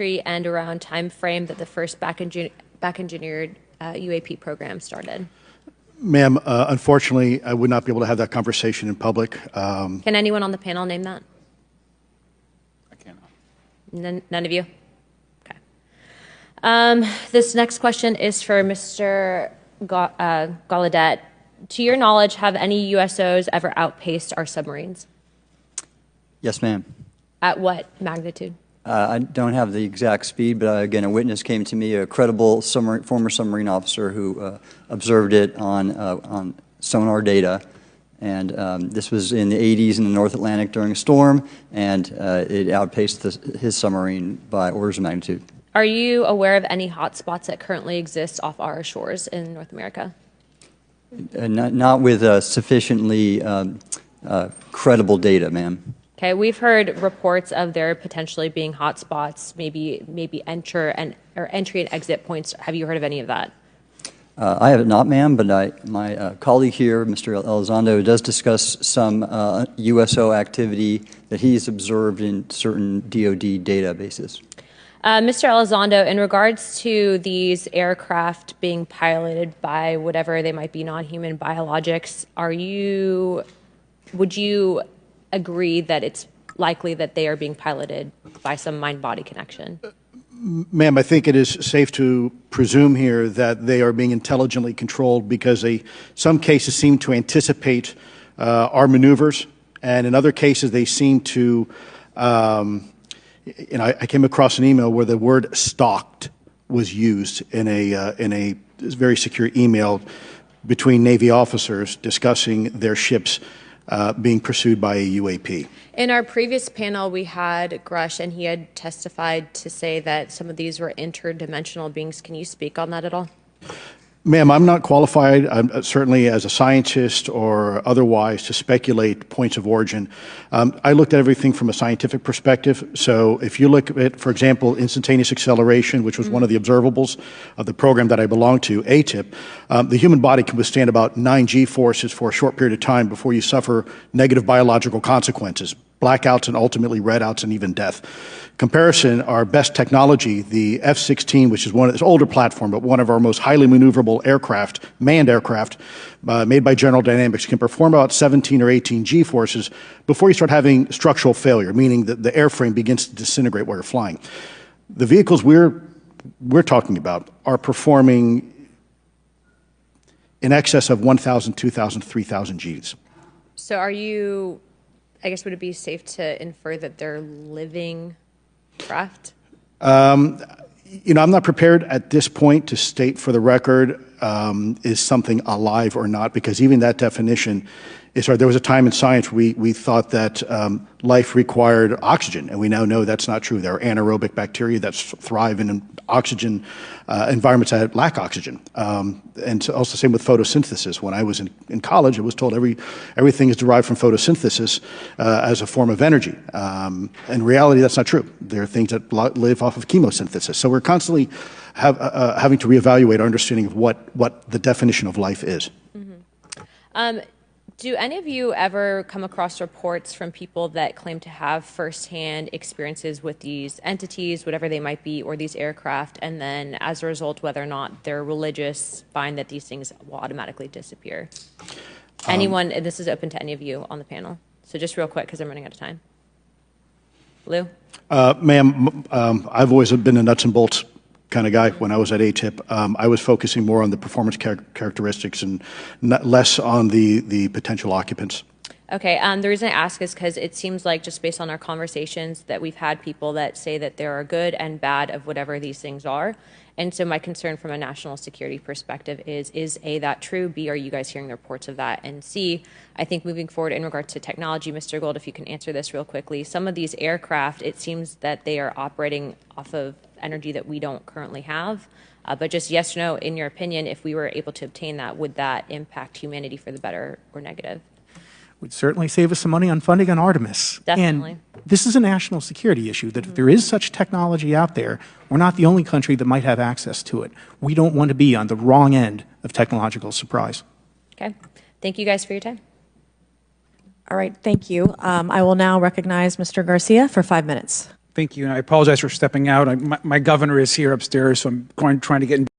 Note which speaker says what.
Speaker 1: and around time frame that the first back engineered UAP program started?
Speaker 2: Ma'am, unfortunately, I would not be able to have that conversation in public.
Speaker 1: Can anyone on the panel name that?
Speaker 3: I cannot.
Speaker 1: None of you? Okay. This next question is for Mr. Gallaudet. To your knowledge, have any USOs ever outpaced our submarines?
Speaker 4: Yes, ma'am.
Speaker 1: At what magnitude?
Speaker 4: I don't have the exact speed, but again, a witness came to me, a credible former submarine officer who observed it on sonar data. And this was in the 80s in the North Atlantic during a storm, and it outpaced his submarine by orders of magnitude.
Speaker 1: Are you aware of any hotspots that currently exist off our shores in North America?
Speaker 4: Not with sufficiently credible data, ma'am.
Speaker 1: Okay, we've heard reports of there potentially being hotspots, maybe entry and exit points. Have you heard of any of that?
Speaker 4: I have not, ma'am, but my colleague here, Mr. Elizondo, does discuss some USO activity that he's observed in certain DoD databases.
Speaker 1: Mr. Elizondo, in regards to these aircraft being piloted by whatever they might be, non-human biologics, would you agree that it's likely that they are being piloted by some mind-body connection?
Speaker 2: Ma'am, I think it is safe to presume here that they are being intelligently controlled because some cases seem to anticipate our maneuvers, and in other cases they seem to, I came across an email where the word stalked was used in a very secure email between Navy officers discussing their ships being pursued by a UAP.
Speaker 1: In our previous panel, we had Grush, and he had testified to say that some of these were interdimensional beings. Can you speak on that at all?
Speaker 2: Ma'am, I'm not qualified, certainly as a scientist or otherwise, to speculate points of origin. I looked at everything from a scientific perspective. So if you look at, for example, instantaneous acceleration, which was one of the observables of the program that I belong to, ATIP, the human body can withstand about 9 G-forces for a short period of time before you suffer negative biological consequences, blackouts and ultimately redouts and even death. Comparison, our best technology, the F-16, which is this older platform, but one of our most highly maneuverable aircraft, manned aircraft, made by General Dynamics, can perform about 17 or 18 G-forces before you start having structural failure, meaning that the airframe begins to disintegrate while you're flying. The vehicles we're talking about are performing in excess of 1,000, 2,000, 3,000 Gs.
Speaker 1: So I guess would it be safe to infer that they're living craft?
Speaker 2: I'm not prepared at this point to state for the record is something alive or not, because even that definition is hard. There was a time in science we thought that life required oxygen, and we now know that's not true. There are anaerobic bacteria that thrive in oxygen environments that lack oxygen. And so also the same with photosynthesis. When I was in college, I was told everything is derived from photosynthesis as a form of energy. In reality, that's not true. There are things that live off of chemosynthesis. So we're constantly having to reevaluate our understanding of what the definition of life is.
Speaker 1: Mm-hmm. Do any of you ever come across reports from people that claim to have firsthand experiences with these entities, whatever they might be, or these aircraft, and then as a result, whether or not they're religious, find that these things will automatically disappear? Anyone, and this is open to any of you on the panel. So just real quick, because I'm running out of time. Lou?
Speaker 2: Ma'am, I've always been a nuts and bolts kind of guy. When I was at ATIP, I was focusing more on the performance characteristics and less on the potential occupants.
Speaker 1: Okay, the reason I ask is because it seems like, just based on our conversations, that we've had people that say that there are good and bad of whatever these things are. And so my concern from a national security perspective is A, that true? B, are you guys hearing the reports of that? And C, I think moving forward in regards to technology, Mr. Gold, if you can answer this real quickly, some of these aircraft, it seems that they are operating off of energy that we don't currently have. But just yes or no, in your opinion, if we were able to obtain that, would that impact humanity for the better or negative?
Speaker 3: Would certainly save us some money on funding on Artemis.
Speaker 1: Definitely.
Speaker 3: And this is a national security issue, that if there is such technology out there, we're not the only country that might have access to it. We don't want to be on the wrong end of technological surprise.
Speaker 1: Okay. Thank you guys for your time.
Speaker 5: All right, thank you. I will now recognize Mr. Garcia for 5 minutes. Thank you. And I apologize for stepping out. My governor is here upstairs, so I'm trying to get in